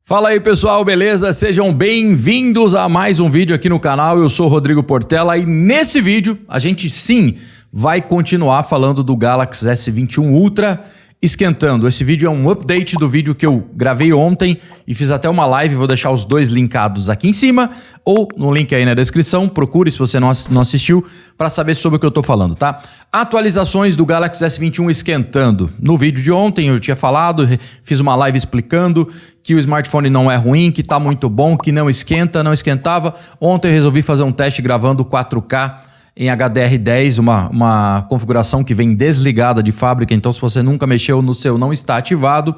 Fala aí pessoal, beleza? Sejam bem-vindos a mais um vídeo aqui no canal. Eu sou o Rodrigo Portela e nesse vídeo a gente sim vai continuar falando do Galaxy S21 Ultra esquentando. Esse vídeo é um update do vídeo que eu gravei ontem e fiz até uma live, vou deixar os dois linkados aqui em cima ou no link aí na descrição, procure se você não assistiu para saber sobre o que eu tô falando, tá? Atualizações do Galaxy S21 esquentando. No vídeo de ontem eu tinha falado, fiz uma live explicando que o smartphone não é ruim, que tá muito bom, que não esquenta, não esquentava. Ontem eu resolvi fazer um teste gravando 4K em HDR10, uma configuração que vem desligada de fábrica, então se você nunca mexeu no seu, não está ativado.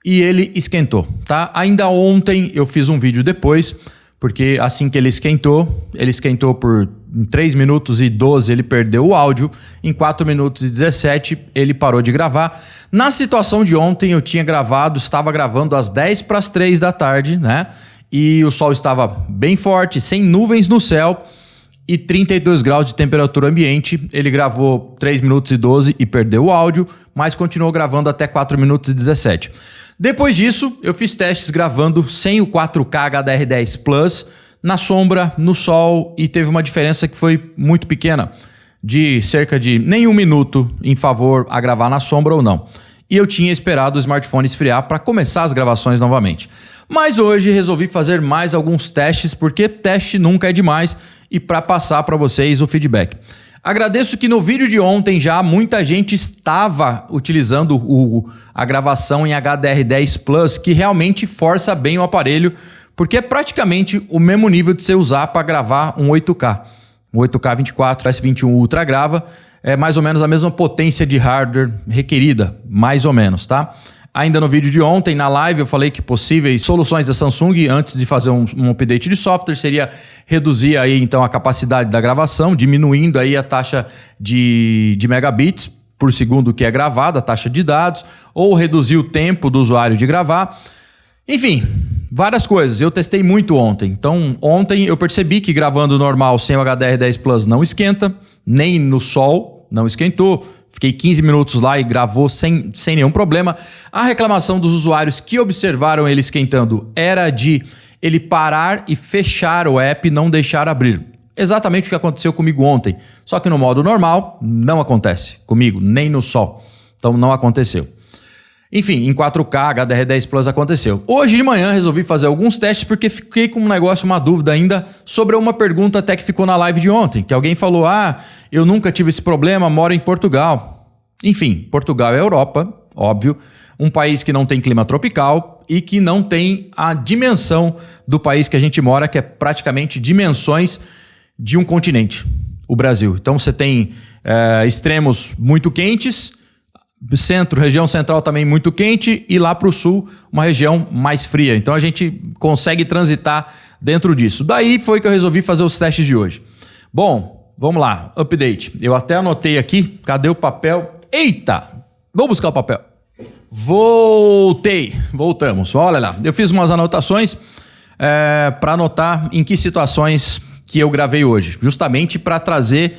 E ele esquentou, tá? Ainda ontem eu fiz um vídeo depois, porque assim que ele esquentou por 3 minutos e 12 ele perdeu o áudio, em 4 minutos e 17 ele parou de gravar. Na situação de ontem eu estava gravando às 10 para as 3 da tarde, né? E o sol estava bem forte, sem nuvens no céu, e 32 graus de temperatura ambiente. Ele gravou 3 minutos e 12 e perdeu o áudio, mas continuou gravando até 4 minutos e 17. Depois disso, eu fiz testes gravando sem o 4K HDR10 Plus, na sombra, no sol, e teve uma diferença que foi muito pequena, de cerca de nem 1 minuto em favor a gravar na sombra ou não. E eu tinha esperado o smartphone esfriar para começar as gravações novamente. Mas hoje resolvi fazer mais alguns testes, porque teste nunca é demais, e para passar para vocês o feedback. Agradeço que no vídeo de ontem já muita gente estava utilizando a gravação em HDR10 Plus, que realmente força bem o aparelho, porque é praticamente o mesmo nível de você usar para gravar um 8K. O 8K 24, S21 Ultra grava, é mais ou menos a mesma potência de hardware requerida, mais ou menos, tá? Ainda no vídeo de ontem, na live, eu falei que possíveis soluções da Samsung, antes de fazer um update de software, seria reduzir aí então a capacidade da gravação, diminuindo aí a taxa de megabits por segundo que é gravada, a taxa de dados, ou reduzir o tempo do usuário de gravar. Enfim, várias coisas. Eu testei muito ontem. Então, ontem eu percebi que gravando normal sem o HDR10 Plus não esquenta, nem no sol não esquentou. Fiquei 15 minutos lá e gravou sem nenhum problema. A reclamação dos usuários que observaram ele esquentando era de ele parar e fechar o app e não deixar abrir. Exatamente o que aconteceu comigo ontem. Só que no modo normal não acontece comigo, nem no sol. Então não aconteceu. Enfim, em 4K, HDR10 Plus aconteceu. Hoje de manhã resolvi fazer alguns testes porque fiquei com uma dúvida ainda sobre uma pergunta até que ficou na live de ontem, que alguém falou, eu nunca tive esse problema, moro em Portugal. Enfim, Portugal é Europa, óbvio, um país que não tem clima tropical e que não tem a dimensão do país que a gente mora, que é praticamente dimensões de um continente, o Brasil. Então você tem extremos muito quentes, região central também muito quente e lá para o sul uma região mais fria. Então a gente consegue transitar dentro disso. Daí foi que eu resolvi fazer os testes de hoje. Bom, vamos lá, update. Eu até anotei aqui, cadê o papel? Eita, vou buscar o papel. Voltamos. Olha lá, eu fiz umas anotações para anotar em que situações que eu gravei hoje, justamente para trazer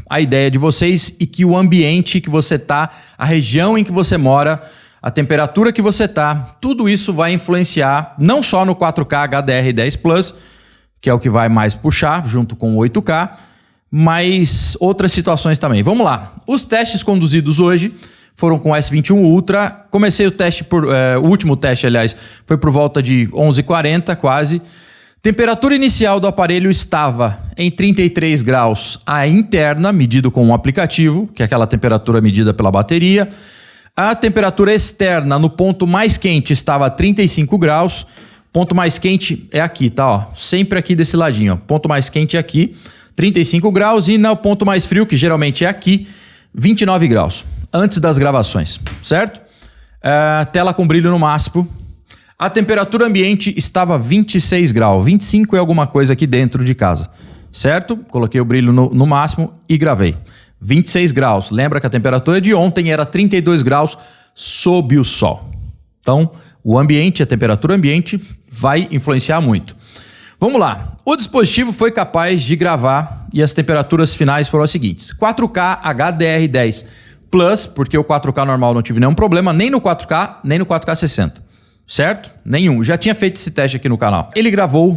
a ideia de vocês e que o ambiente que você tá, a região em que você mora, a temperatura que você tá, tudo isso vai influenciar não só no 4K HDR10 Plus, que é o que vai mais puxar junto com o 8K, mas outras situações também. Vamos lá. Os testes conduzidos hoje foram com o S21 Ultra. Comecei o teste o último teste, aliás, foi por volta de 11h40 quase. Temperatura inicial do aparelho estava em 33 graus a interna, medido com um aplicativo, que é aquela temperatura medida pela bateria. A temperatura externa no ponto mais quente estava a 35 graus. Ponto mais quente é aqui, tá? Ó, sempre aqui desse ladinho. Ó. Ponto mais quente é aqui, 35 graus. E no ponto mais frio, que geralmente é aqui, 29 graus. Antes das gravações, certo? Tela com brilho no máximo. A temperatura ambiente estava 26 graus, 25 e alguma coisa aqui dentro de casa, certo? Coloquei o brilho no máximo e gravei. 26 graus, lembra que a temperatura de ontem era 32 graus sob o sol. Então, o ambiente, a temperatura ambiente vai influenciar muito. Vamos lá, o dispositivo foi capaz de gravar e as temperaturas finais foram as seguintes. 4K HDR10 Plus, porque o 4K normal não tive nenhum problema, nem no 4K, nem no 4K 60. certo? Nenhum. Já tinha feito esse teste aqui no canal. Ele gravou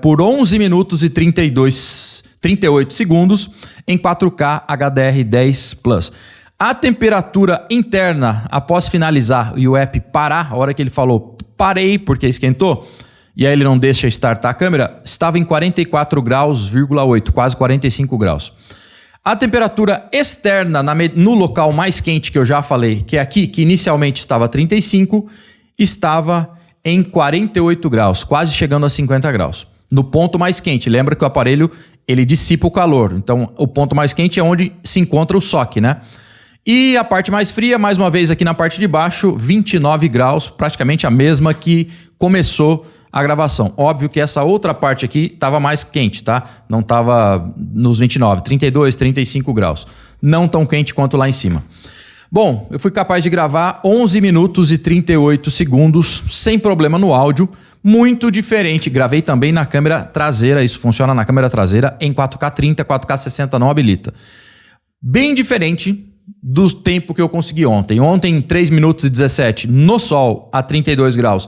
por 11 minutos e 38 segundos em 4K HDR10+. A temperatura interna, após finalizar e o app parar, a hora que ele falou parei porque esquentou, e aí ele não deixa startar a câmera, estava em 44 graus, quase 45 graus. A temperatura externa no local mais quente que eu já falei, que é aqui, que inicialmente estava 35, estava em 48 graus, quase chegando a 50 graus. No ponto mais quente, lembra que o aparelho ele dissipa o calor, então o ponto mais quente é onde se encontra o SOC, né? E a parte mais fria, mais uma vez aqui na parte de baixo, 29 graus, praticamente a mesma que começou a gravação. Óbvio que essa outra parte aqui estava mais quente, tá? Não estava nos 29, 32, 35 graus. Não tão quente quanto lá em cima. Bom, eu fui capaz de gravar 11 minutos e 38 segundos, sem problema no áudio, muito diferente. Gravei também na câmera traseira, isso funciona na câmera traseira, em 4K 30, 4K 60 não habilita. Bem diferente do tempo que eu consegui ontem. Ontem, 3 minutos e 17, no sol, a 32 graus,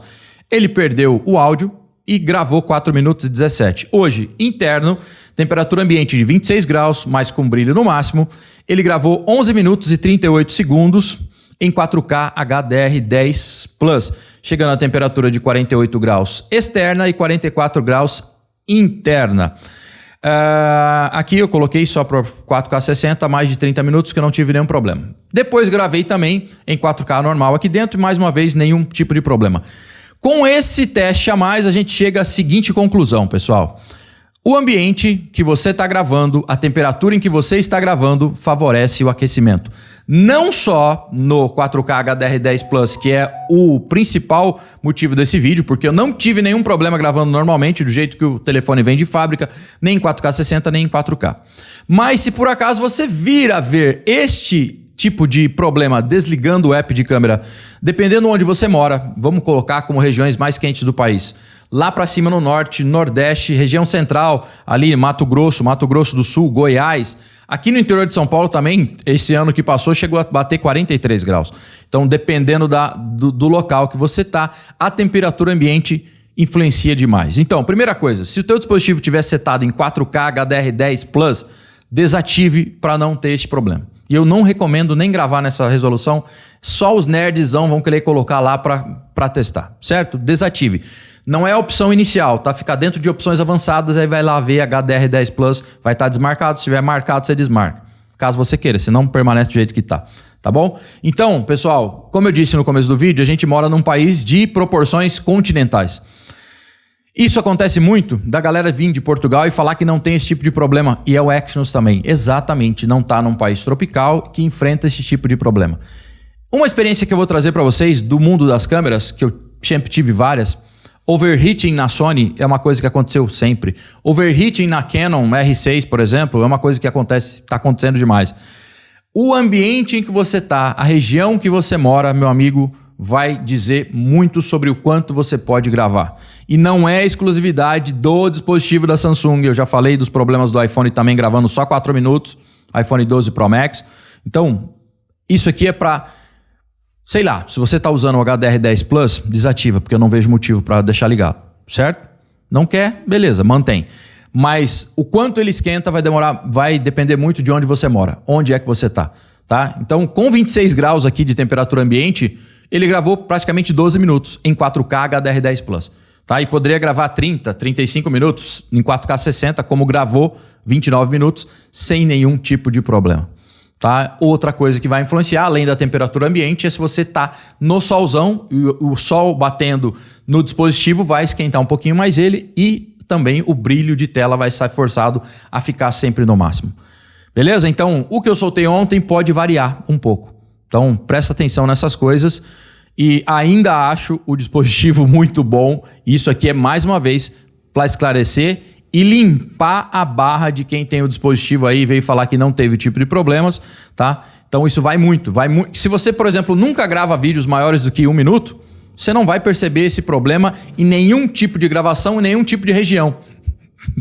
ele perdeu o áudio e gravou 4 minutos e 17. Hoje, interno, temperatura ambiente de 26 graus, mas com brilho no máximo, ele gravou 11 minutos e 38 segundos em 4K HDR10+, chegando a temperatura de 48 graus externa e 44 graus interna. Aqui eu coloquei só para 4K 60, mais de 30 minutos, que eu não tive nenhum problema. Depois gravei também em 4K normal aqui dentro e mais uma vez nenhum tipo de problema. Com esse teste a mais, a gente chega à seguinte conclusão, pessoal. O ambiente que você está gravando, a temperatura em que você está gravando, favorece o aquecimento. Não só no 4K HDR10+, que é o principal motivo desse vídeo, porque eu não tive nenhum problema gravando normalmente, do jeito que o telefone vem de fábrica, nem em 4K 60, nem em 4K. Mas se por acaso você vir a ver este tipo de problema desligando o app de câmera, dependendo onde você mora, vamos colocar como regiões mais quentes do país, lá para cima no norte, nordeste, região central, ali Mato Grosso do Sul, Goiás, aqui no interior de São Paulo também, esse ano que passou, chegou a bater 43 graus. Então, dependendo do local que você está, a temperatura ambiente influencia demais. Então, primeira coisa, se o teu dispositivo estiver setado em 4K HDR10+, desative para não ter este problema. E eu não recomendo nem gravar nessa resolução, só os nerdzão vão querer colocar lá para testar, certo? Desative. Não é a opção inicial, tá? Fica dentro de opções avançadas, aí vai lá ver HDR10+, vai estar desmarcado, se tiver marcado você desmarca, caso você queira, senão permanece do jeito que tá bom? Então, pessoal, como eu disse no começo do vídeo, a gente mora num país de proporções continentais. Isso acontece muito da galera vir de Portugal e falar que não tem esse tipo de problema. E é o Exynos também. Exatamente, não está num país tropical que enfrenta esse tipo de problema. Uma experiência que eu vou trazer para vocês do mundo das câmeras, que eu sempre tive várias. Overheating na Sony é uma coisa que aconteceu sempre. Overheating na Canon R6, por exemplo, é uma coisa que está acontecendo demais. O ambiente em que você está, a região que você mora, meu amigo, vai dizer muito sobre o quanto você pode gravar. E não é exclusividade do dispositivo da Samsung. Eu já falei dos problemas do iPhone também gravando só 4 minutos. iPhone 12 Pro Max. Então, isso aqui é para... Sei lá, se você está usando o HDR10+, desativa, porque eu não vejo motivo para deixar ligado. Certo? Não quer? Beleza, mantém. Mas o quanto ele esquenta vai depender muito de onde você mora. Onde é que você está. Tá? Então, com 26 graus aqui de temperatura ambiente... Ele gravou praticamente 12 minutos em 4K HDR10+. Tá? E poderia gravar 30, 35 minutos em 4K 60, como gravou 29 minutos, sem nenhum tipo de problema. Tá? Outra coisa que vai influenciar, além da temperatura ambiente, é se você está no solzão, e o sol batendo no dispositivo vai esquentar um pouquinho mais ele e também o brilho de tela vai ser forçado a ficar sempre no máximo. Beleza? Então, o que eu soltei ontem pode variar um pouco. Então, presta atenção nessas coisas e ainda acho o dispositivo muito bom. Isso aqui é, mais uma vez, para esclarecer e limpar a barra de quem tem o dispositivo aí e veio falar que não teve tipo de problemas, tá? Então, isso vai muito. Se você, por exemplo, nunca grava vídeos maiores do que 1 minuto, você não vai perceber esse problema em nenhum tipo de gravação, em nenhum tipo de região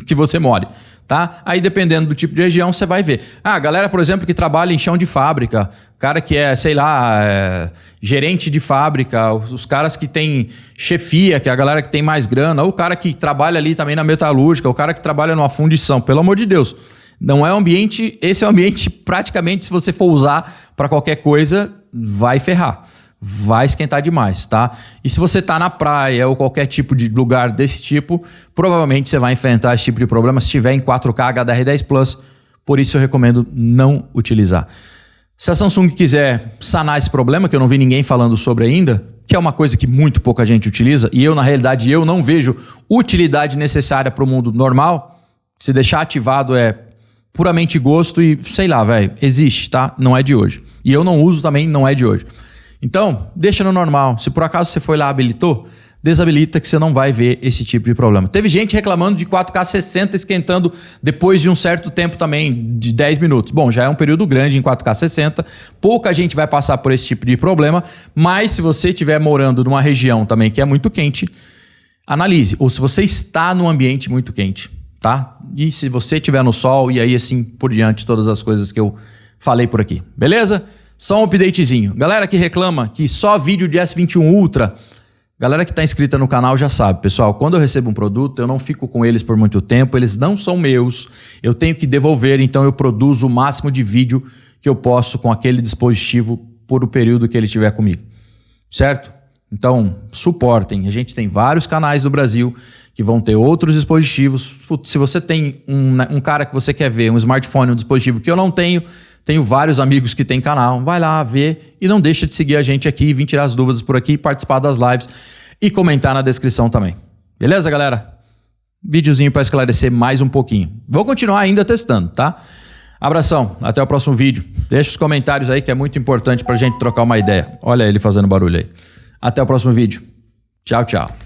que você more. tá? Aí dependendo do tipo de região você vai ver. A galera, por exemplo, que trabalha em chão de fábrica, cara que é, sei lá, gerente de fábrica, os caras que tem chefia, que é a galera que tem mais grana, ou o cara que trabalha ali também na metalúrgica, o cara que trabalha numa fundição, pelo amor de Deus. Não é um ambiente, esse é um ambiente praticamente, se você for usar para qualquer coisa, vai ferrar. Vai esquentar demais, tá? E se você tá na praia ou qualquer tipo de lugar desse tipo, provavelmente você vai enfrentar esse tipo de problema se estiver em 4K HDR10 Plus. Por isso eu recomendo não utilizar. Se a Samsung quiser sanar esse problema, que eu não vi ninguém falando sobre ainda, que é uma coisa que muito pouca gente utiliza, e eu, na realidade, eu não vejo utilidade necessária para o mundo normal, se deixar ativado é puramente gosto e, sei lá, velho, existe, tá? Não é de hoje. E eu não uso também, não é de hoje. Então, deixa no normal. Se por acaso você foi lá e habilitou, desabilita que você não vai ver esse tipo de problema. Teve gente reclamando de 4K 60 esquentando depois de um certo tempo também, de 10 minutos. Bom, já é um período grande em 4K 60. Pouca gente vai passar por esse tipo de problema, mas se você estiver morando numa região também que é muito quente, analise. Ou se você está num ambiente muito quente, tá? E se você estiver no sol e aí assim por diante, todas as coisas que eu falei por aqui. Beleza? Só um updatezinho. Galera que reclama que só vídeo de S21 Ultra, galera que está inscrita no canal já sabe, pessoal, quando eu recebo um produto, eu não fico com eles por muito tempo, eles não são meus, eu tenho que devolver, então eu produzo o máximo de vídeo que eu posso com aquele dispositivo por o período que ele estiver comigo, certo? Então, suportem. A gente tem vários canais do Brasil que vão ter outros dispositivos. Se você tem um cara que você quer ver, um smartphone, um dispositivo que eu não tenho, tenho vários amigos que têm canal, vai lá ver e não deixa de seguir a gente aqui, vir tirar as dúvidas por aqui, participar das lives e comentar na descrição também. Beleza, galera? Videozinho para esclarecer mais um pouquinho. Vou continuar ainda testando, tá? Abração, até o próximo vídeo. Deixa os comentários aí que é muito importante para a gente trocar uma ideia. Olha ele fazendo barulho aí. Até o próximo vídeo. Tchau, tchau.